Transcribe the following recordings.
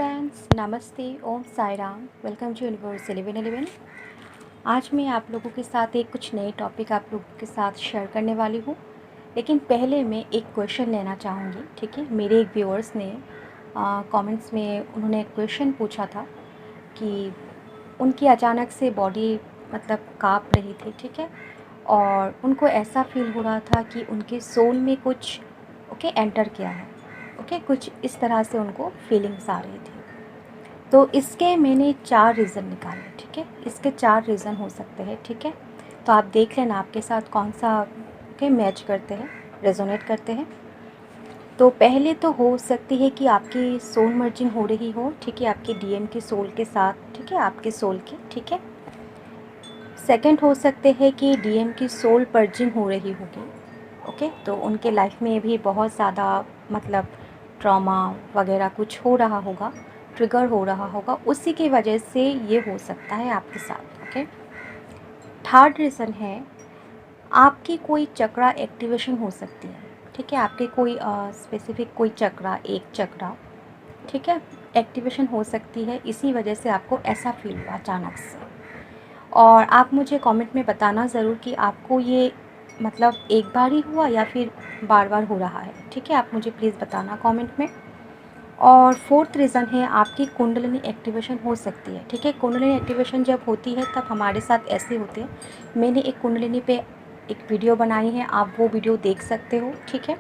Friends, नमस्ते, Om Sai Ram. Welcome to universe 1111। आज मैं आप लोगों के साथ एक कुछ नए टॉपिक आप लोगों के साथ शेयर करने वाली हूँ। लेकिन पहले मैं एक क्वेश्चन लेना चाहूँगी। ठीक है, मेरे एक व्यूअर्स ने कमेंट्स में उन्होंने एक क्वेश्चन पूछा था कि उनकी अचानक से बॉडी मतलब काँप रही थी। ठीक है, और उनको ऐसा फील हो रहा था कि उनके सोल में कुछ एंटर किया है। कुछ इस तरह से उनको फीलिंग्स आ रही थी। तो इसके मैंने 4 रीज़न निकाले। ठीक है, इसके 4 रीज़न हो सकते हैं। ठीक है, तो आप देख लेना आपके साथ कौन सा मैच करते हैं, रेजोनेट करते हैं। तो पहले तो हो सकती है कि आपकी सोल मर्जिंग हो रही हो। ठीक है, आपके डीएम के सोल के साथ। ठीक है, आपके सोल की। ठीक है, सेकंड हो सकते हैं कि डीएम की सोल पर्जिंग हो रही होगी। तो उनके लाइफ में भी बहुत ज़्यादा मतलब ट्रॉमा वगैरह कुछ हो रहा होगा, ट्रिगर हो रहा होगा, उसी की वजह से ये हो सकता है आपके साथ। थर्ड रीज़न है आपकी कोई चक्रा एक्टिवेशन हो सकती है। ठीक है, आपके कोई स्पेसिफिक कोई चक्रा, एक चक्रा, ठीक है, एक्टिवेशन हो सकती है। इसी वजह से आपको ऐसा फील हुआ अचानक से। और आप मुझे कमेंट में बताना ज़रूर कि आपको ये मतलब एक बार ही हुआ या फिर बार बार हो रहा है। ठीक है, आप मुझे प्लीज़ बताना कमेंट में। और फोर्थ रीज़न है आपकी कुंडलिनी एक्टिवेशन हो सकती है। ठीक है, कुंडलिनी एक्टिवेशन जब होती है तब हमारे साथ ऐसे होते हैं। मैंने एक कुंडलिनी पे एक वीडियो बनाई है, आप वो वीडियो देख सकते हो। ठीक है,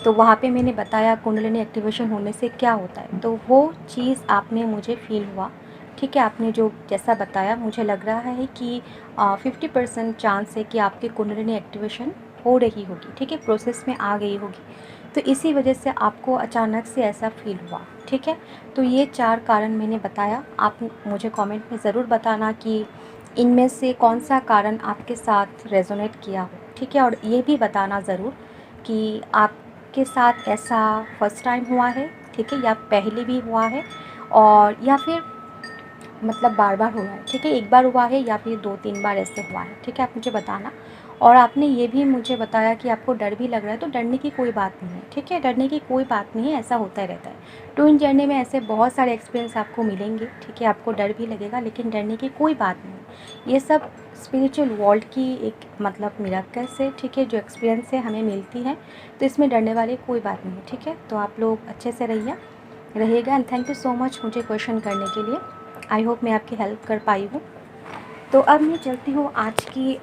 तो वहाँ पे मैंने बताया कुंडलिनी एक्टिवेशन होने से क्या होता है। तो वो चीज़ आप में मुझे फ़ील हुआ। ठीक है, आपने जो जैसा बताया मुझे लग रहा है कि 50% चांस है कि आपकी कुंडलिनी एक्टिवेशन हो रही होगी। ठीक है, प्रोसेस में आ गई होगी, तो इसी वजह से आपको अचानक से ऐसा फील हुआ। ठीक है, तो ये 4 कारण मैंने बताया। आप मुझे कमेंट में ज़रूर बताना कि इनमें से कौन सा कारण आपके साथ रेजोनेट किया हो। ठीक है, और ये भी बताना ज़रूर कि आपके साथ ऐसा फर्स्ट टाइम हुआ है। ठीक है, या पहले भी हुआ है, और या फिर मतलब बार बार हुआ है। ठीक है, एक बार हुआ है या फिर 2-3 बार ऐसे हुआ है। ठीक है, आप मुझे बताना। और आपने ये भी मुझे बताया कि आपको डर भी लग रहा है, तो डरने की कोई बात नहीं है। ठीक है, डरने की कोई बात नहीं है, ऐसा होता ही रहता है। ट्विन जर्नी में ऐसे बहुत सारे एक्सपीरियंस आपको मिलेंगे। ठीक है, आपको डर भी लगेगा, लेकिन डरने की कोई बात नहीं है। ये सब स्पिरिचुअल वर्ल्ड की एक मतलब मिराकल से, ठीक है, जो एक्सपीरियंस है हमें मिलती है, तो इसमें डरने वाली कोई बात नहीं है। ठीक है, तो आप लोग अच्छे से रहिएगा। And thank you so much मुझे क्वेश्चन करने के लिए। आई होप मैं आपकी हेल्प कर पाई हूँ। तो अब मैं चलती हूँ आज की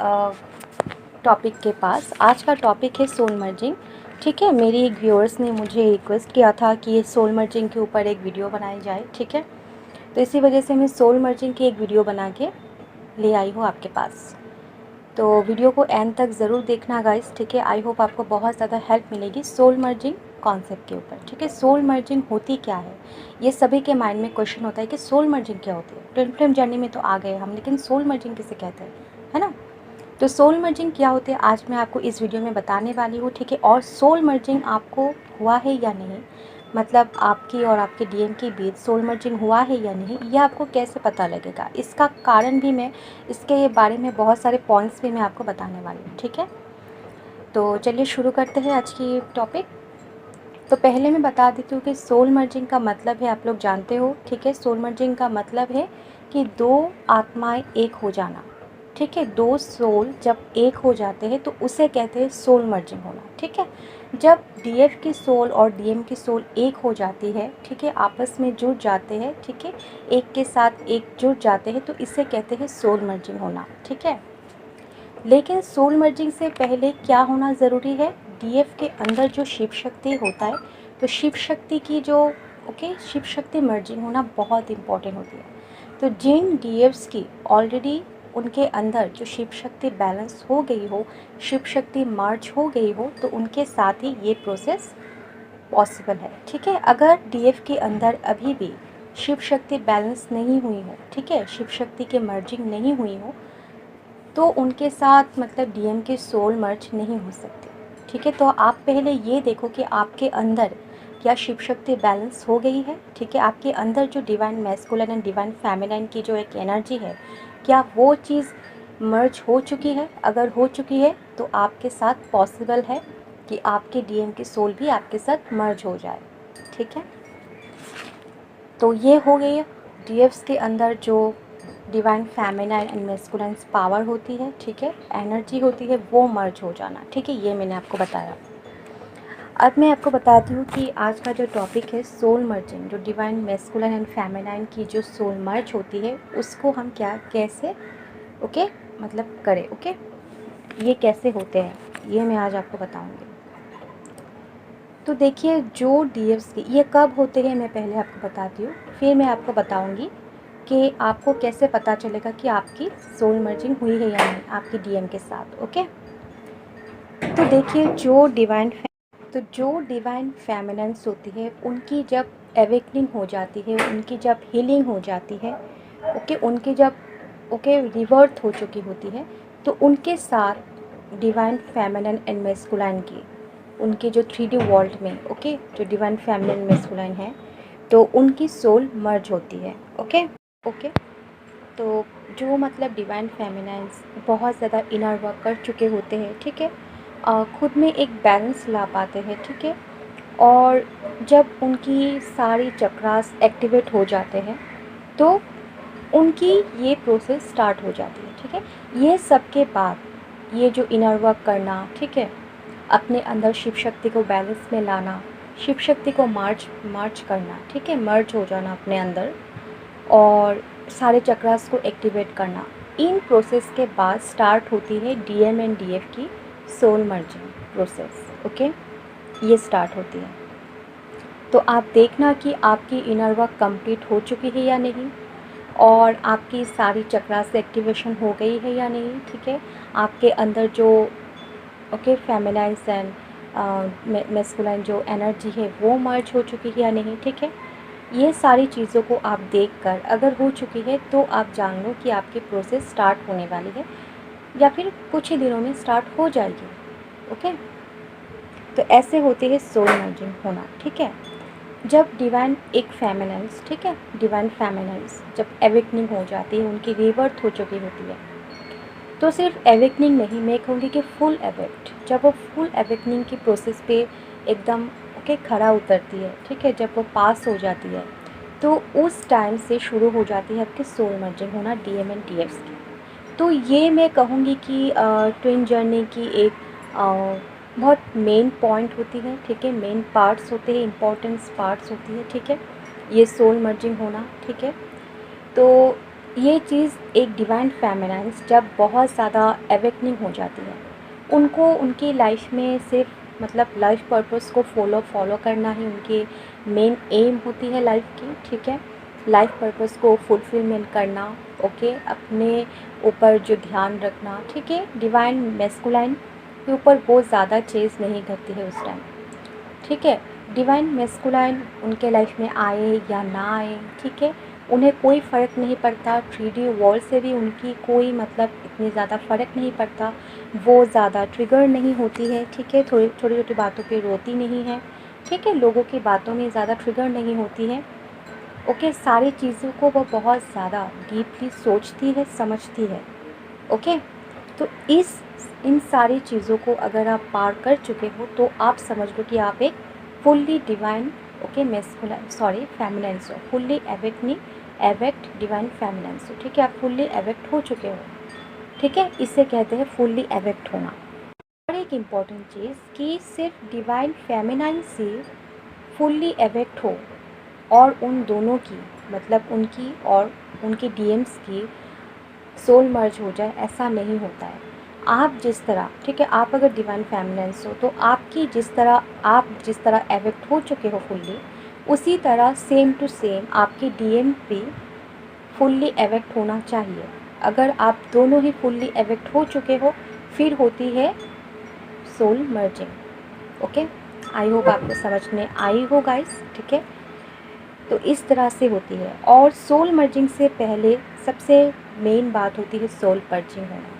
टॉपिक के पास। आज का टॉपिक है सोल मर्जिंग। ठीक है, मेरी एक व्यूअर्स ने मुझे रिक्वेस्ट किया था कि ये सोल मर्जिंग के ऊपर एक वीडियो बनाई जाए। ठीक है, तो इसी वजह से मैं सोल मर्जिंग की एक वीडियो बना के ले आई हूँ आपके पास। तो वीडियो को एंड तक ज़रूर देखना गाइस। ठीक है, आई होप आपको बहुत ज़्यादा हेल्प मिलेगी सोल मर्जिंग कॉन्सेप्ट के ऊपर। ठीक है, सोल मर्जिंग होती क्या है, ये सभी के माइंड में क्वेश्चन होता है कि सोल मर्जिंग क्या होती है। ट्विन फ्लेम जर्नी में तो आ गए हम, लेकिन सोल मर्जिंग किसे कहते हैं, है ना। तो सोल मर्जिंग क्या होती है आज मैं आपको इस वीडियो में बताने वाली हूँ। ठीक है, और सोल मर्जिंग आपको हुआ है या नहीं, मतलब आपकी और आपके डीएम के बीच सोल मर्जिंग हुआ है या नहीं, यह आपको कैसे पता लगेगा, इसका कारण भी मैं, इसके बारे में बहुत सारे पॉइंट्स भी मैं आपको बताने वाली हूँ। ठीक है, तो चलिए शुरू करते हैं आज की टॉपिक। तो पहले मैं बता देती हूँ कि सोल मर्जिंग का मतलब है, आप लोग जानते हो। ठीक है, सोल मर्जिंग का मतलब है कि दो आत्माएं एक हो जाना। ठीक है, दो सोल जब एक हो जाते हैं तो उसे कहते हैं सोल मर्जिंग होना। ठीक है, जब डीएफ की सोल और डीएम की सोल एक हो जाती है, ठीक है, आपस में जुड़ जाते हैं, ठीक है, एक के साथ एक जुड़ जाते हैं, तो इसे कहते हैं सोल मर्जिंग होना। ठीक है, लेकिन सोल मर्जिंग से पहले क्या होना ज़रूरी है, डीएफ के अंदर जो शिव शक्ति होता है, तो शिव शक्ति की जो शिव शक्ति मर्जिंग होना बहुत इम्पॉर्टेंट होती है। तो जिन डीएफ्स की ऑलरेडी उनके अंदर जो शिव शक्ति बैलेंस हो गई हो, शिव शक्ति मर्ज हो गई हो, तो उनके साथ ही ये प्रोसेस पॉसिबल है। ठीक है, अगर डीएफ के अंदर अभी भी शिव शक्ति बैलेंस नहीं हुई हो, ठीक है, शिव शक्ति के मर्जिंग नहीं हुई हो, तो उनके साथ मतलब डीएम के सोल मर्ज नहीं हो सकते। ठीक है, तो आप पहले ये देखो कि आपके अंदर क्या शिव शक्ति बैलेंस हो गई है। ठीक है, आपके अंदर जो divine masculine and divine feminine की जो एक एनर्जी है, क्या वो चीज़ मर्ज हो चुकी है। अगर हो चुकी है तो आपके साथ पॉसिबल है कि आपके डीएम की सोल भी आपके साथ मर्ज हो जाए। ठीक है, तो ये हो गई डीएफ्स के अंदर जो divine feminine and masculine power होती है, ठीक है, एनर्जी होती है, वो मर्ज हो जाना, ठीक है, ये मैंने आपको बताया। अब मैं आपको बताती हूँ कि आज का जो टॉपिक है सोल मर्जिंग, जो डिवाइन मैस्कुलाइन एंड फेमिनाइन की जो सोल मर्ज होती है उसको हम कैसे मतलब करें, ये कैसे होते हैं ये मैं आज आपको बताऊँगी। तो देखिए जो डीएफ्स के ये कब होते हैं मैं पहले आपको बताती हूँ, फिर मैं आपको बताऊँगी कि आपको कैसे पता चलेगा कि आपकी सोल मर्जिंग हुई है या नहीं आपकी डीएम के साथ। ओके, तो देखिए जो डिवाइन फेमिनेंस होती है उनकी जब एवेकनिंग हो जाती है, उनकी जब हीलिंग हो जाती है, उनकी जब रिवर्थ हो चुकी होती है, तो उनके साथ डिवाइन फेमिनिन एंड मैस्कुलाइन की उनके जो 3D वर्ल्ड में जो डिवाइन फेमिनिन मैस्कुलाइन है तो उनकी सोल मर्ज होती है। ओके ओके तो जो मतलब डिवाइन फेमिनाइंस बहुत ज़्यादा इनर वर्क कर चुके होते हैं, ठीक है, खुद में एक बैलेंस ला पाते हैं, ठीक है, और जब उनकी सारी चक्रास एक्टिवेट हो जाते हैं तो उनकी ये प्रोसेस स्टार्ट हो जाती है, ठीक है। ये सब के बाद ये जो इनर वर्क करना, ठीक है, अपने अंदर शिव शक्ति को बैलेंस में लाना, शिव शक्ति को मार्च करना, ठीक है, मर्ज हो जाना अपने अंदर और सारे चक्रास को एक्टिवेट करना, इन प्रोसेस के बाद स्टार्ट होती है डीएम एंड डीएफ की सोल मर्जिंग प्रोसेस। ओके, ये स्टार्ट होती है। तो आप देखना कि आपकी इनर वर्क कंप्लीट हो चुकी है या नहीं और आपकी सारी चक्रास एक्टिवेशन हो गई है या नहीं, ठीक है, आपके अंदर जो फेमिनाइन्स एंड मैस्कुलाइन जो एनर्जी है वो मर्ज हो चुकी है या नहीं, ठीक है। ये सारी चीज़ों को आप देखकर अगर हो चुकी है तो आप जान लो कि आपकी प्रोसेस स्टार्ट होने वाली है या फिर कुछ ही दिनों में स्टार्ट हो जाएगी। ओके, तो ऐसे होती है सोल मर्जिंग होना, ठीक है। जब डिवाइन एक फेमिनेंस, ठीक है, डिवाइन फेमिनेंस जब एवेकनिंग हो जाती है, उनकी रिवर्थ हो चुकी होती है, तो सिर्फ एवेकनिंग नहीं, मैं कहूँगी कि फुल एवेक्ट, जब वो फुल एवेकनिंग की प्रोसेस पे एकदम खरा उतरती है, ठीक है, जब वो पास हो जाती है तो उस टाइम से शुरू हो जाती है आपकी सोल मर्जिंग होना डीएम एंड डीएफ्स की। तो ये मैं कहूँगी कि ट्विन जर्नी की एक बहुत मेन पॉइंट होती है, ठीक है, मेन पार्ट्स होते हैं, इम्पॉर्टेंस पार्ट्स होती है, ठीक है, ये सोल मर्जिंग होना, ठीक है। तो ये चीज़ एक डिवाइन फेमिनाइन्स जब बहुत ज़्यादा एवेकनिंग हो जाती है, उनको उनकी लाइफ में सिर्फ मतलब लाइफ पर्पस को फॉलो करना ही उनकी मेन एम होती है लाइफ की, ठीक है, लाइफ पर्पस को फुलफिलमेंट करना, अपने ऊपर जो ध्यान रखना, ठीक है, डिवाइन मैस्कुलाइन के ऊपर बहुत ज़्यादा चेज़ नहीं करती है उस टाइम, ठीक है। डिवाइन मैस्कुलाइन उनके लाइफ में आए या ना आए, ठीक है, उन्हें कोई फ़र्क नहीं पड़ता, 3D वर्ल्ड से भी उनकी कोई मतलब इतनी ज़्यादा फ़र्क नहीं पड़ता, वो ज़्यादा ट्रिगर नहीं होती है, ठीक है, छोटी छोटी बातों पे रोती नहीं है, ठीक है, लोगों की बातों में ज़्यादा ट्रिगर नहीं होती है। सारी चीज़ों को वो बहुत ज़्यादा डीपली सोचती है, समझती है। ओके, तो इन सारी चीज़ों को अगर आप पार कर चुके हो तो आप समझ लो कि आप एक फुल्ली डिवाइन मैस्कुलाइन फेमिनाइन्स हो, फुल्ली एवेक्ट डिवाइन फेमिनाइन्स हो, ठीक है, आप फुल्ली एवेक्ट हो चुके हो, ठीक है, इसे कहते हैं फुल्ली एवेक्ट होना। और एक इम्पॉर्टेंट चीज़ कि सिर्फ डिवाइन फेमिनाइन से फुल्ली एवेक्ट हो और उन दोनों की मतलब उनकी और उनकी डीएम्स की सोल मर्ज हो जाए, ऐसा नहीं होता है। आप जिस तरह, ठीक है, आप अगर डिवाइन फेमिनेंस हो तो आपकी आप जिस तरह एवेक्ट हो चुके हो फुल्ली, उसी तरह सेम टू सेम आपकी डीएम भी फुल्ली एवेक्ट होना चाहिए। अगर आप दोनों ही फुल्ली एवेक्ट हो चुके हो फिर होती है soul merging. Okay, I hope आपको समझ में आई हो गाइस, ठीक है। तो इस तरह से होती है और सोल मर्जिंग से पहले सबसे मेन बात होती है सोल पर्जिंग होना।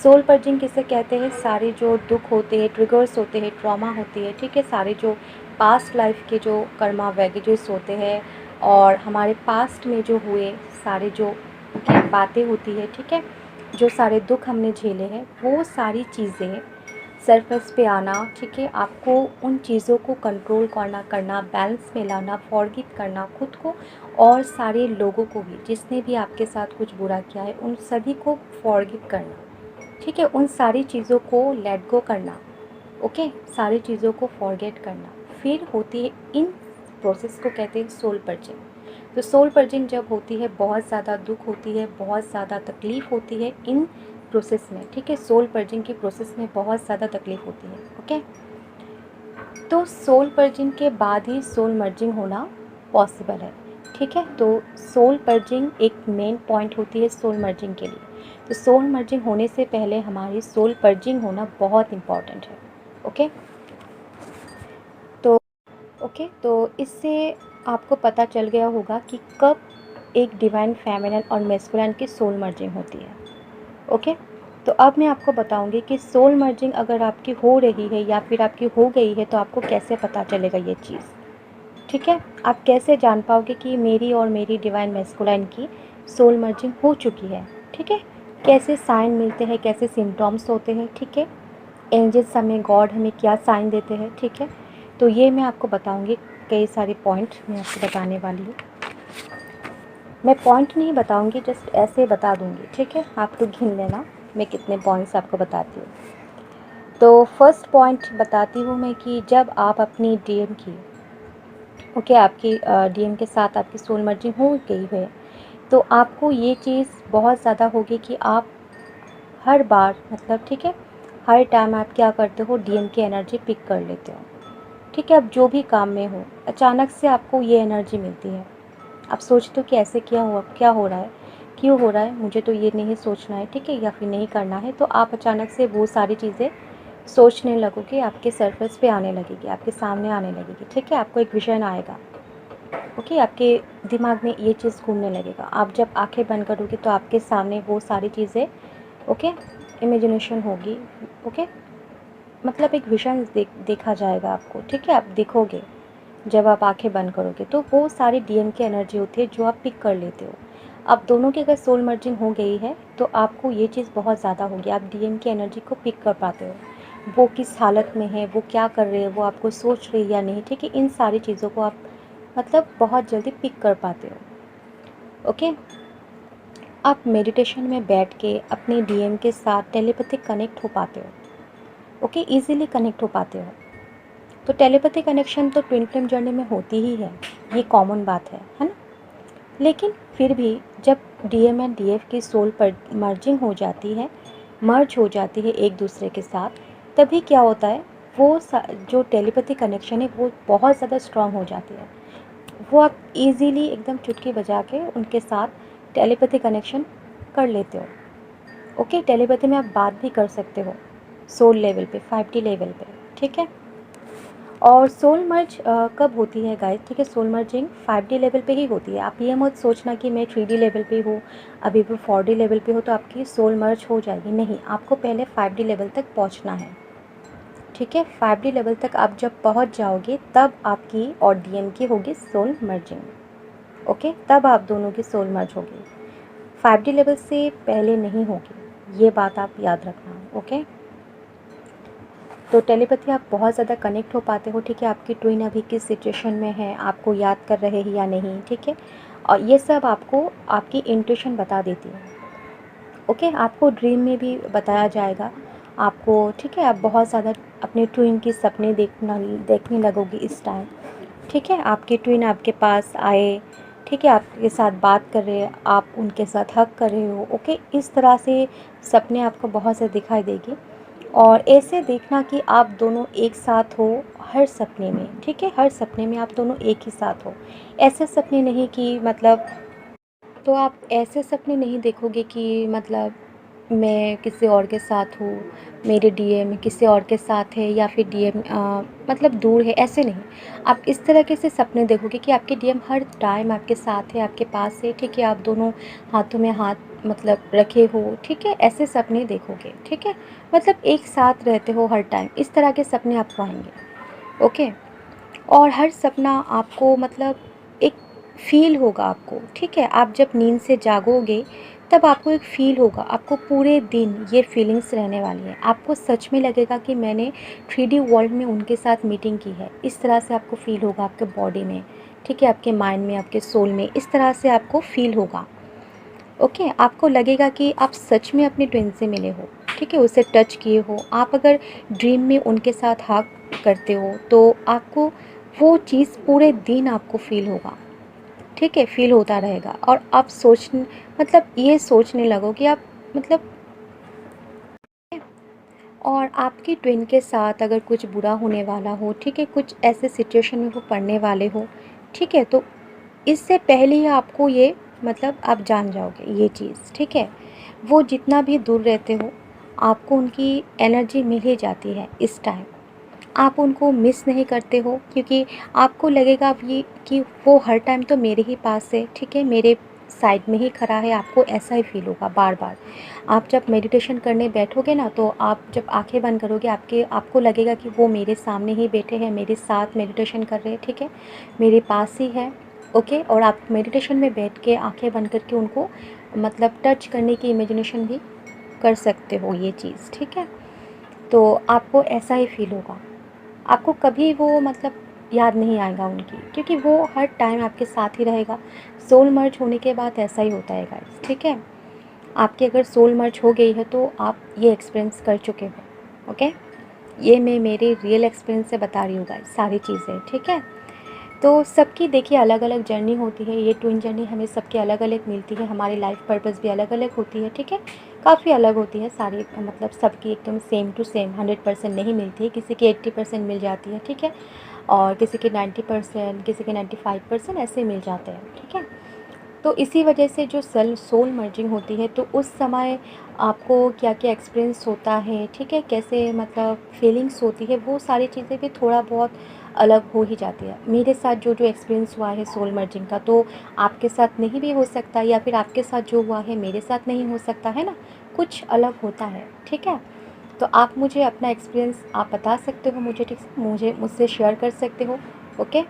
सोल पर्जिंग किसे कहते हैं? सारे जो दुख होते हैं, ट्रिगर्स होते हैं, ट्रॉमा होती है, ठीक है, सारे जो पास्ट लाइफ के जो कर्मा वैगेजेस होते हैं और हमारे पास्ट में जो हुए सारे जो बातें होती है, ठीक है, जो सारे दुख हमने झेले हैं, वो सारी चीज़ें सरफेस पे आना, ठीक है, आपको उन चीज़ों को कंट्रोल करना, बैलेंस में लाना, फॉरगिव करना खुद को और सारे लोगों को भी, जिसने भी आपके साथ कुछ बुरा किया है उन सभी को फॉरगिव करना, ठीक है, उन सारी चीज़ों को लेट गो करना, ओके, सारी चीज़ों को फॉरगेट करना। फिर होती है इन प्रोसेस को कहते हैं सोल पर्जिंग। तो सोल पर्जिंग जब होती है, बहुत ज़्यादा दुख होती है, बहुत ज़्यादा तकलीफ़ होती है इन प्रोसेस में, ठीक है, सोल पर्जिंग की प्रोसेस में बहुत ज़्यादा तकलीफ़ होती है, ओके। तो सोल पर्जिंग के बाद ही सोल मर्जिंग होना पॉसिबल है, ठीक है। तो सोल पर्जिंग एक मेन पॉइंट होती है सोल मर्जिंग के लिए। तो सोल मर्जिंग होने से पहले हमारी सोल पर्जिंग होना बहुत इम्पॉर्टेंट है, ओके। तो ओके, तो इससे आपको पता चल गया होगा कि कब एक डिवाइन फेमिनिन और मैस्कुलिन की सोल मर्जिंग होती है, ओके। तो अब मैं आपको बताऊंगी कि सोल मर्जिंग अगर आपकी हो रही है या फिर आपकी हो गई है तो आपको कैसे पता चलेगा ये चीज़, ठीक है। आप कैसे जान पाओगे कि मेरी और मेरी डिवाइन मैस्कुलिन की सोल मर्जिंग हो चुकी है, ठीक है। कैसे साइन मिलते हैं, कैसे सिम्टम्स होते हैं, ठीक है। एंजल्स हमें, गॉड हमें क्या साइन देते हैं, ठीक है। तो ये मैं आपको बताऊंगी, कई सारे पॉइंट मैं आपको बताने वाली हूँ। मैं पॉइंट नहीं बताऊंगी, जस्ट ऐसे बता दूंगी, ठीक है। आप लोग गिन लेना मैं कितने पॉइंट्स आपको बताती हूँ। तो फर्स्ट पॉइंट बताती हूँ मैं कि जब आप अपनी डीएम की, ओके, आपकी डीएम के साथ आपकी सोल मर्जिंग हो गई है तो आपको ये चीज़ बहुत ज़्यादा होगी कि आप हर बार, मतलब ठीक है, हर टाइम आप क्या करते हो, डीएम की एनर्जी पिक कर लेते हो, ठीक है। अब जो भी काम में हो अचानक से आपको ये एनर्जी मिलती है, आप सोचते हो कि ऐसे क्या हो रहा है, क्यों हो रहा है, मुझे तो ये नहीं सोचना है, ठीक है, या फिर नहीं करना है। तो आप अचानक से वो सारी चीज़ें सोचने लगोगे, आपके सरफेस पे आने लगेगी, आपके सामने आने लगेगी, ठीक है। आपको एक विजन आएगा, ओके, आपके दिमाग में ये चीज़ घूमने लगेगा। आप जब आंखें बंद करोगे तो आपके सामने वो सारी चीज़ें, ओके, इमेजिनेशन होगी, ओके, मतलब एक विजन देखा जाएगा आपको, ठीक है। आप देखोगे जब आप आंखें बंद करोगे तो वो सारी डीएम की एनर्जी होती है जो आप पिक कर लेते हो। अब दोनों की अगर सोल मर्जिंग हो गई है तो आपको ये चीज़ बहुत ज़्यादा होगी, आप डीएम की एनर्जी को पिक कर पाते हो, वो किस हालत में है, वो क्या कर रहे हैं, वो आपको सोच रही है या नहीं, ठीक है। इन सारी चीज़ों को आप मतलब बहुत जल्दी पिक कर पाते हो, ओके। आप मेडिटेशन में बैठ के अपने डीएम के साथ टेलीपैथिक कनेक्ट हो पाते हो, ओके, इजीली कनेक्ट हो पाते हो। तो टेलीपैथी कनेक्शन तो ट्विन फ्लेम जर्नी में होती ही है, ये कॉमन बात है ना। लेकिन फिर भी जब डीएम एंड डीएफ की सोल पर मर्जिंग हो जाती है, मर्ज हो जाती है एक दूसरे के साथ, तभी क्या होता है, वो जो टेलीपैथी कनेक्शन है वो बहुत ज़्यादा स्ट्रांग हो जाती है। वो आप इजीली एकदम चुटकी बजा के उनके साथ टेलीपैथी कनेक्शन कर लेते हो, ओके। टेलीपैथी में आप बात भी कर सकते हो सोल लेवल पे, 5D लेवल पे, ठीक है। और सोल मर्ज कब होती है गाइस, ठीक है, सोल मर्जिंग 5D लेवल पे ही होती है। आप ये मत सोचना कि मैं 3D लेवल पे हूँ, अभी भी 4D लेवल पे हो तो आपकी सोल मर्ज हो जाएगी, नहीं, आपको पहले 5D लेवल तक पहुँचना है, ठीक है। 5D लेवल तक आप जब पहुँच जाओगे तब आपकी और डीएम की होगी सोल मर्जिंग, ओके, तब आप दोनों की सोल मर्ज होगी, 5D लेवल से पहले नहीं होगी, ये बात आप याद रखना, ओके। तो टेलीपैथी आप बहुत ज़्यादा कनेक्ट हो पाते हो, ठीक है। आपकी ट्विन अभी किस सिचुएशन में है, आपको याद कर रहे हैं या नहीं, ठीक है। और ये सब आपको आपकी इंट्यूशन बता देती है, ओके। आपको ड्रीम में भी बताया जाएगा आपको, ठीक है। आप बहुत ज़्यादा अपने ट्विन की सपने देखने लगोगे इस टाइम, ठीक है। आपकी ट्विन आपके पास आए, ठीक है, आपके साथ बात कर रहे हैं, आप उनके साथ हग कर रहे हो, ओके। इस तरह से सपने आपको बहुत से दिखाई देगी। और ऐसे देखना कि आप दोनों एक साथ हो हर सपने में, ठीक है, हर सपने में आप दोनों एक ही साथ हो। ऐसे सपने नहीं कि मतलब, तो आप ऐसे सपने नहीं देखोगे कि मतलब मैं किसी और के साथ हूँ, मेरे डीएम किसी और के साथ है या फिर डीएम मतलब दूर है, ऐसे नहीं। आप इस तरीके से सपने देखोगे कि आपके डीएम हर टाइम आपके साथ है, आपके पास है, ठीक है। आप दोनों हाथों में हाथ मतलब रखे हो, ठीक है, ऐसे सपने देखोगे, ठीक है। मतलब एक साथ रहते हो हर टाइम, इस तरह के सपने आपको आएंगे, ओके। और हर सपना आपको मतलब एक फ़ील होगा आपको, ठीक है। आप जब नींद से जागोगे तब आपको एक फ़ील होगा, आपको पूरे दिन ये फीलिंग्स रहने वाली हैं। आपको सच में लगेगा कि मैंने 3D वर्ल्ड में उनके साथ मीटिंग की है। इस तरह से आपको फ़ील होगा आपके बॉडी में, ठीक है, आपके माइंड में, आपके सोल में, इस तरह से आपको फ़ील होगा। ओके, आपको लगेगा कि आप सच में अपने ट्विन से मिले हो, ठीक है, उसे टच किए हो। आप अगर ड्रीम में उनके साथ हग करते हो तो आपको वो चीज़ पूरे दिन आपको फ़ील होगा, ठीक है, फ़ील होता रहेगा। और आप मतलब ये सोचने लगोगे आप, मतलब, और आपकी ट्विन के साथ अगर कुछ बुरा होने वाला हो, ठीक है, कुछ ऐसे सिचुएशन में वो पड़ने वाले हो, ठीक है, तो इससे पहले ही आपको ये, मतलब, आप जान जाओगे ये चीज़, ठीक है। वो जितना भी दूर रहते हो, आपको उनकी एनर्जी मिल ही जाती है इस टाइम। आप उनको मिस नहीं करते हो, क्योंकि आपको लगेगा अब ये कि वो हर टाइम तो मेरे ही पास है, ठीक है, मेरे साइड में ही खड़ा है। आपको ऐसा ही फील होगा बार बार। आप जब मेडिटेशन करने बैठोगे ना, तो आप जब आंखें बंद करोगे, आपको लगेगा कि वो मेरे सामने ही बैठे हैं, मेरे साथ मेडिटेशन कर रहे हैं, ठीक है, मेरे पास ही है। ओके, और आप मेडिटेशन में बैठ के आंखें बंद करके उनको, मतलब, टच करने की इमेजिनेशन भी कर सकते हो ये चीज़, ठीक है। तो आपको ऐसा ही फील होगा। आपको कभी वो, मतलब, याद नहीं आएगा उनकी, क्योंकि वो हर टाइम आपके साथ ही रहेगा। सोल मर्ज होने के बाद ऐसा ही होता है गाइस, ठीक है। आपकी अगर सोल मर्ज हो गई है तो आप ये एक्सपीरियंस कर चुके हो। ओके, ये मैं मेरे रियल एक्सपीरियंस से बता रही हूँ गाइस सारी चीज़ें, ठीक है। तो सबकी देखिए अलग अलग जर्नी होती है। ये ट्विन जर्नी हमें सबके अलग अलग मिलती है। हमारी लाइफ पर्पस भी अलग अलग होती है, ठीक है, काफ़ी अलग होती है सारी, मतलब सबकी एकदम सेम टू सेम 100% नहीं मिलती है। किसी की 80% मिल जाती है, ठीक है, और किसी की 90%, किसी के 95% ऐसे मिल जाते हैं, ठीक है। तो इसी वजह से जो सोल मर्जिंग होती है, तो उस समय आपको क्या क्या एक्सपीरियंस होता है, ठीक है, कैसे, मतलब, फीलिंग्स होती है, वो सारी चीज़ें भी थोड़ा बहुत अलग हो ही जाती है। मेरे साथ जो जो एक्सपीरियंस हुआ है सोल मर्जिंग का, तो आपके साथ नहीं भी हो सकता, या फिर आपके साथ जो हुआ है मेरे साथ नहीं हो सकता है ना, कुछ अलग होता है, ठीक है। तो आप मुझे अपना एक्सपीरियंस आप बता सकते हो मुझे, ठीक है, मुझसे शेयर कर सकते हो। ओके,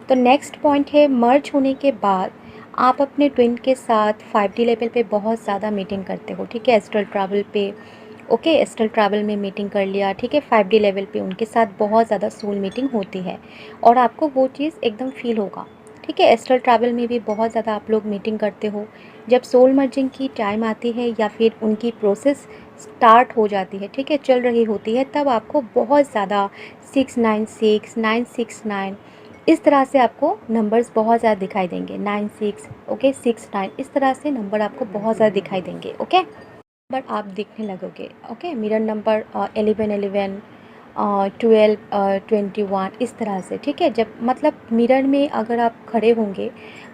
तो नेक्स्ट पॉइंट है, मर्ज होने के बाद आप अपने ट्विन के साथ 5D लेवल पे बहुत ज़्यादा मीटिंग करते हो, ठीक है, एस्ट्रल ट्रैवल पे। ओके, एस्ट्रल ट्रैवल में मीटिंग कर लिया, ठीक है, 5D लेवल पे उनके साथ बहुत ज़्यादा सोल मीटिंग होती है, और आपको वो चीज़ एकदम फील होगा, ठीक है। एस्ट्रल ट्रैवल में भी बहुत ज़्यादा आप लोग मीटिंग करते हो। जब सोल मर्जिंग की टाइम आती है, या फिर उनकी प्रोसेस स्टार्ट हो जाती है, ठीक है, चल रही होती है, तब आपको बहुत ज़्यादा 696, 969, इस तरह से आपको नंबर्स बहुत ज़्यादा दिखाई देंगे। 96, ओके, 69, इस तरह से नंबर आपको बहुत ज़्यादा दिखाई देंगे। ओके, बट आप देखने लगोगे। ओके, मिरर नंबर 1111, 12, 21, इस तरह से, ठीक है। जब, मतलब, मिरर में अगर आप खड़े होंगे,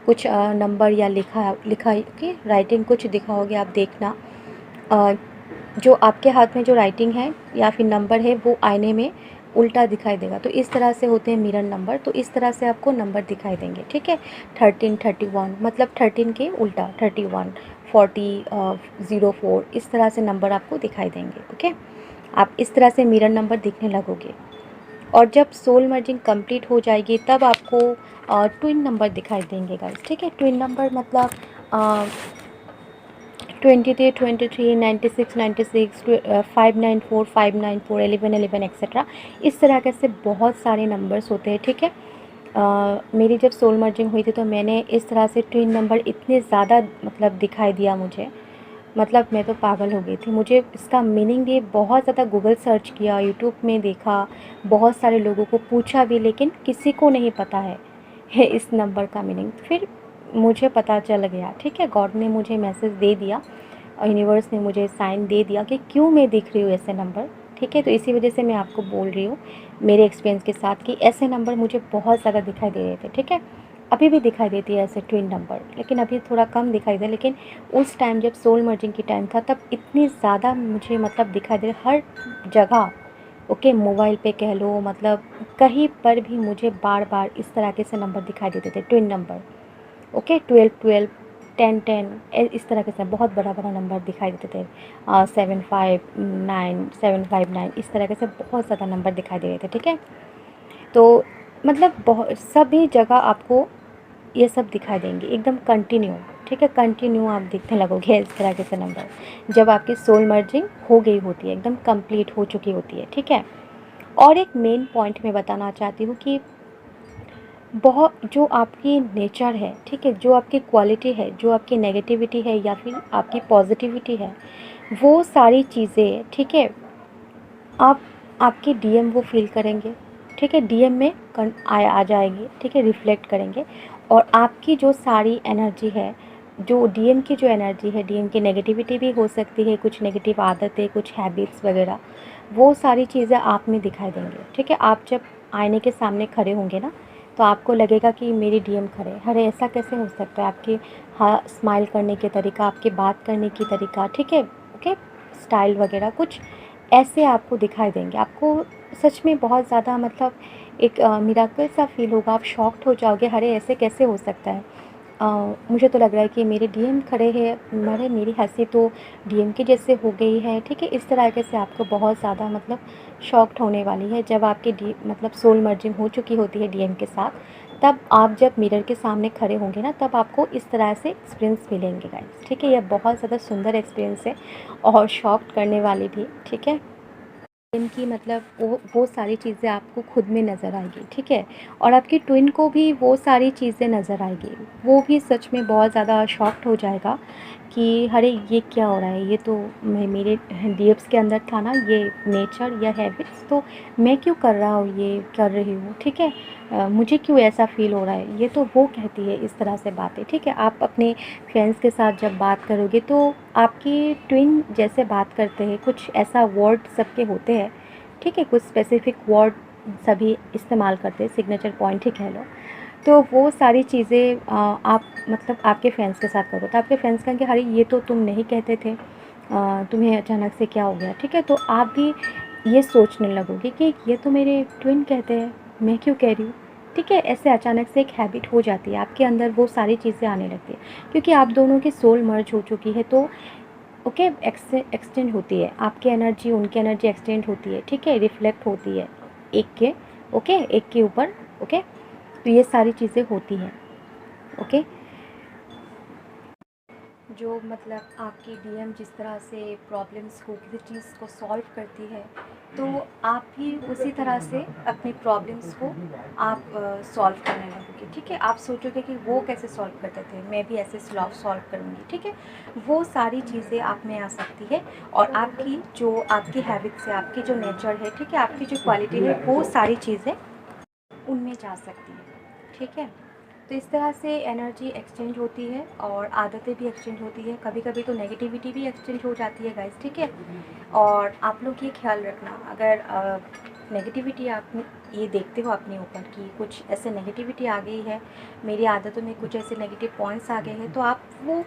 कुछ नंबर या लिखा लिखा की राइटिंग कुछ दिखाओगे, आप देखना, अ, जो आपके हाथ में जो राइटिंग है या फिर नंबर है, वो आईने में उल्टा दिखाई देगा। तो इस तरह से होते हैं मिरर नंबर। तो इस तरह से आपको नंबर दिखाई देंगे, ठीक है। 13, 31, मतलब 13 के उल्टा 31, 40, 04, इस तरह से नंबर आपको दिखाई देंगे। ओके, आप इस तरह से मिरर नंबर दिखने लगोगे। और जब सोल मर्जिंग कंप्लीट हो जाएगी, तब आपको ट्विन नंबर दिखाई देंगे गाइस, ठीक है। ट्विन नंबर मतलब 23, 23, 96, 96, 594, 594, 11, 11, एक्सेट्रा, इस तरह के से बहुत सारे नंबर्स होते हैं, ठीक है। मेरी जब सोल मर्जिंग हुई थी, तो मैंने इस तरह से ट्विन नंबर इतने ज़्यादा, मतलब, दिखाई दिया मुझे, मतलब मैं तो पागल हो गई थी। मुझे इसका मीनिंग भी बहुत ज़्यादा गूगल सर्च किया, यूट्यूब में देखा, बहुत सारे लोगों को पूछा भी, लेकिन किसी को नहीं पता है इस नंबर का मीनिंग। फिर मुझे पता चल गया, ठीक है, गॉड ने मुझे मैसेज दे दिया, यूनिवर्स ने मुझे साइन दे दिया कि क्यों मैं दिख रही हूँ ऐसे नंबर, ठीक है। तो इसी वजह से मैं आपको बोल रही हूँ मेरे एक्सपीरियंस के साथ कि ऐसे नंबर मुझे बहुत ज़्यादा दिखाई दे रहे थे, ठीक है। अभी भी दिखाई देती है ऐसे ट्विन नंबर, लेकिन अभी थोड़ा कम दिखाई दे। लेकिन उस टाइम जब सोल मर्जिंग की टाइम था, तब इतनी ज़्यादा मुझे, मतलब, दिखाई दे हर जगह। ओके, मोबाइल पे कह लो, मतलब कहीं पर भी मुझे बार बार इस तरह के से नंबर दिखाई देते थे, ट्विन नंबर। ओके, 12, 12, 10, 10, इस तरह के से बहुत बड़ा बड़ा नंबर दिखाई देते थे। 759, 759, इस तरह के से बहुत ज़्यादा नंबर दिखाई दे रहे थे, ठीक है। तो, मतलब, बहुत सभी जगह आपको ये सब दिखाई देंगे एकदम कंटिन्यू। ठीक है, कंटिन्यू आप दिखने लगोगे इस तरह के से नंबर जब आपकी सोल मर्जिंग हो गई होती है, एकदम कंप्लीट हो चुकी होती है। ठीक है, और एक मेन पॉइंट मैं बताना चाहती हूँ कि बहुत जो आपकी नेचर है, ठीक है, जो आपकी क्वालिटी है, जो आपकी नेगेटिविटी है या फिर आपकी पॉजिटिविटी है, वो सारी चीज़ें, ठीक है, आप आपके डीएम वो फील करेंगे। ठीक है, डीएम में आ जाएंगे। ठीक है, रिफ्लेक्ट करेंगे और आपकी जो सारी एनर्जी है, जो डीएम की जो एनर्जी है, डीएम की नेगेटिविटी भी हो सकती है, कुछ नेगेटिव आदतें, कुछ हैबिट्स वगैरह, वो सारी चीज़ें आप में दिखाई देंगे। ठीक है, आप जब आईने के सामने खड़े होंगे ना, तो आपको लगेगा कि मेरे डीएम खड़े हैं। अरे ऐसा कैसे हो सकता है? आपके हाँ स्माइल करने के तरीका, आपके बात करने की तरीका, ठीक है, ओके, स्टाइल वगैरह कुछ ऐसे आपको दिखाई देंगे। आपको सच में बहुत ज़्यादा मतलब एक मिराकल सा फील होगा। आप शॉक्ड हो जाओगे, अरे ऐसे कैसे हो सकता है? मुझे तो लग रहा है कि मेरे डीएम खड़े हैं, मरे मेरी हंसी तो डीएम के जैसे हो गई है। ठीक है, इस तरीके से आपको बहुत ज़्यादा मतलब शॉक्ड होने वाली है जब आपकी डी मतलब सोल मर्जिंग हो चुकी होती है डीएम के साथ। तब आप जब मिरर के सामने खड़े होंगे ना, तब आपको इस तरह से एक्सपीरियंस मिलेंगे गाइस। ठीक है, यह बहुत ज़्यादा सुंदर एक्सपीरियंस है और शॉक्ड करने वाली भी। ठीक है, इनकी मतलब वो सारी चीज़ें आपको खुद में नज़र आएगी। ठीक है, और आपकी ट्विन को भी वो सारी चीज़ें नज़र आएगी। वो भी सच में बहुत ज़्यादा शॉक्ड हो जाएगा कि अरे ये क्या हो रहा है? ये तो मेरे डीएप्स के अंदर था ना ये नेचर या हैबिट्स, तो मैं क्यों कर रहा हूँ, ये कर रही हूँ। ठीक है, मुझे क्यों ऐसा फ़ील हो रहा है? ये तो वो कहती है इस तरह से बातें। ठीक है, आप अपने फ्रेंड्स के साथ जब बात करोगे तो आपकी ट्विन जैसे बात करते हैं, कुछ ऐसा वर्ड सबके होते हैं। ठीक है, कुछ स्पेसिफिक वर्ड सभी इस्तेमाल करते हैं, सिग्नेचर पॉइंट ही कह लो। तो वो सारी चीज़ें आप मतलब आपके फ्रेंड्स के साथ करो तो आपके फ्रेंड्स कहेंगे अरे ये तो तुम नहीं कहते थे, तुम्हें अचानक से क्या हो गया। ठीक है, तो आप भी ये सोचने लगोगे कि ये तो मेरे ट्विन कहते हैं, मैं क्यों कह रही हूँ। ठीक है, ऐसे अचानक से एक हैबिट हो जाती है आपके अंदर, वो सारी चीज़ें आने लगती है क्योंकि आप दोनों की सोल मर्ज हो चुकी है। तो ओके, एक्सटेंड होती है आपकी एनर्जी, उनकी एनर्जी एक्सटेंड होती है। ठीक है, रिफ्लेक्ट होती है एक के, ओके, एक के ऊपर। ओके, तो ये सारी चीज़ें होती हैं। ओके, जो मतलब आपकी डीएम जिस तरह से प्रॉब्लम्स को, किसी चीज़ को सॉल्व करती है, तो आप भी उसी तरह से अपनी प्रॉब्लम्स को आप सॉल्व करने लगोगे। ठीक है, आप सोचोगे कि वो कैसे सॉल्व करते थे, मैं भी ऐसे सॉल्व करूँगी। ठीक है, वो सारी चीज़ें आप में आ सकती है और आपकी जो आपकी हैबिट्स है, आपकी जो नेचर है, ठीक है, आपकी जो क्वालिटी है, वो सारी चीज़ें उनमें जा सकती है। ठीक है, तो इस तरह से एनर्जी एक्सचेंज होती है और आदतें भी एक्सचेंज होती है। कभी कभी तो नेगेटिविटी भी एक्सचेंज हो जाती है गाइस। ठीक है, और आप लोग ये ख्याल रखना, अगर नेगेटिविटी आप ये देखते हो अपने ऊपर कि कुछ ऐसे नेगेटिविटी आ गई है, मेरी आदतों में कुछ ऐसे नेगेटिव पॉइंट्स आ गए हैं, तो आप वो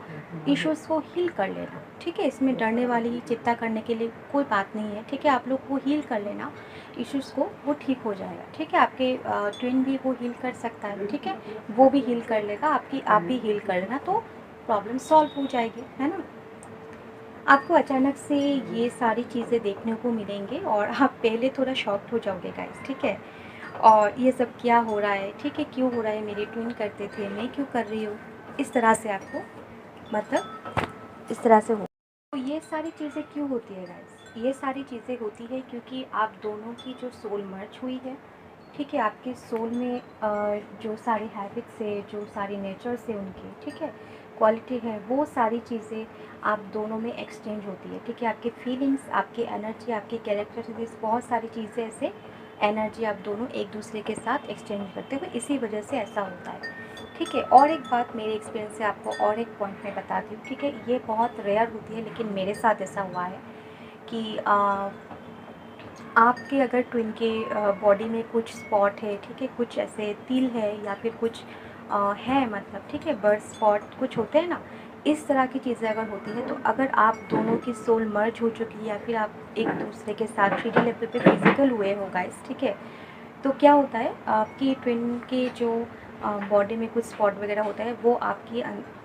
इश्यूज़ को हील कर लेना। ठीक है, इसमें डरने वाली, चिंता करने के लिए कोई बात नहीं है। ठीक है, आप लोग वो हील कर लेना इश्यूज़ को, वो ठीक हो जाएगा। ठीक है, आपके ट्विन भी वो हील कर सकता है। ठीक है, वो भी हील कर लेगा, आपकी आप भी हील कर लेना, तो प्रॉब्लम सॉल्व हो जाएगी, है ना। आपको अचानक से ये सारी चीज़ें देखने को मिलेंगे और आप पहले थोड़ा शॉक्ड हो जाओगे गाइस। ठीक है, और ये सब क्या हो रहा है, ठीक है, क्यों हो रहा है, मेरे ट्विन करते थे, मैं क्यों कर रही हूँ, इस तरह से आपको मतलब इस तरह से हो। तो ये सारी चीज़ें क्यों होती है गाइस? ये सारी चीज़ें होती है क्योंकि आप दोनों की जो सोल मर्ज हुई है। ठीक है, आपके सोल में जो सारी हैबिट्स है, जो सारी नेचर्स है उनकी, ठीक है, क्वालिटी है, वो सारी चीज़ें आप दोनों में एक्सचेंज होती है। ठीक है, आपकी फीलिंग्स, आपकी एनर्जी, आपकी कैरेक्टरिस्टिक्स, बहुत सारी चीज़ें ऐसे एनर्जी आप दोनों एक दूसरे के साथ एक्सचेंज करते हुए, इसी वजह से ऐसा होता है। ठीक है, और एक बात मेरे एक्सपीरियंस से आपको और एक पॉइंट मैं बताती हूँ। ठीक है, ये बहुत रेयर होती है लेकिन मेरे साथ ऐसा हुआ है कि आपके अगर ट्विन के बॉडी में कुछ स्पॉट है, ठीक है, कुछ ऐसे तिल है या फिर कुछ है मतलब, ठीक है, बर्थ स्पॉट कुछ होते हैं ना, इस तरह की चीज़ें अगर होती है, तो अगर आप दोनों की सोल मर्ज हो चुकी है या फिर आप एक दूसरे के साथ 3D लेवल पे फिजिकल हुए हो गाइस। ठीक है, तो क्या होता है, आपकी ट्विन की जो बॉडी में कुछ स्पॉट वगैरह होता है, वो आपकी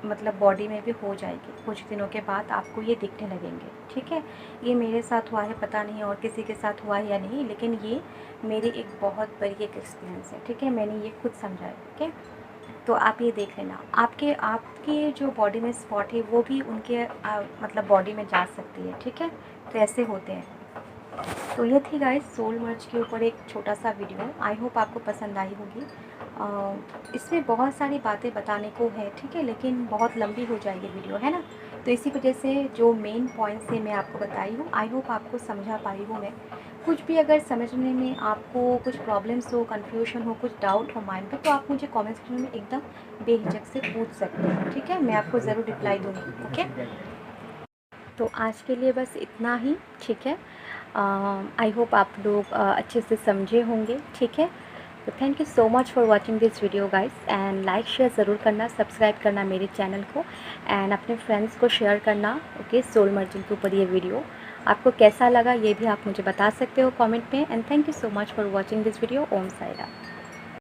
मतलब बॉडी में भी हो जाएगी। कुछ दिनों के बाद आपको ये दिखने लगेंगे। ठीक है, ये मेरे साथ हुआ है, पता नहीं और किसी के साथ हुआ है या नहीं, लेकिन ये मेरी एक बहुत बड़ी एक एक्सपीरियंस है। ठीक है, मैंने ये खुद समझा है। ओके, तो आप ये देख लेना, आपके आपके जो बॉडी में स्पॉट है वो भी उनके मतलब बॉडी में जा सकती है, ठीक है। तो ऐसे होते हैं। तो ये थी गाइस सोल मर्ज के ऊपर एक छोटा सा वीडियो। आई होप आपको पसंद आई होगी। इसमें बहुत सारी बातें बताने को है, ठीक है, लेकिन बहुत लंबी हो जाएगी वीडियो, है ना। तो इसी वजह से जो मेन पॉइंट्स है मैं आपको बताई हूँ। आई होप आपको समझा पाई हूँ मैं। कुछ भी अगर समझने में आपको कुछ प्रॉब्लम्स हो, कन्फ्यूजन हो, कुछ डाउट हो माइंड पे, तो आप मुझे कमेंट सेक्शन में एकदम बेहिचक से पूछ सकते हो, ठीक है। मैं आपको ज़रूर रिप्लाई दूँगी, ओके। तो आज के लिए बस इतना ही, ठीक है। आई होप आप लोग अच्छे से समझे होंगे, ठीक है। तो thank you so much for watching this video guys, and like share ज़रूर करना, सब्सक्राइब करना मेरे चैनल को, एंड अपने फ्रेंड्स को शेयर करना, ओके। सोल मर्जिंग के ऊपर ये वीडियो आपको कैसा लगा ये भी आप मुझे बता सकते हो कमेंट में। And thank you so much for watching this video. Om Sai Ram.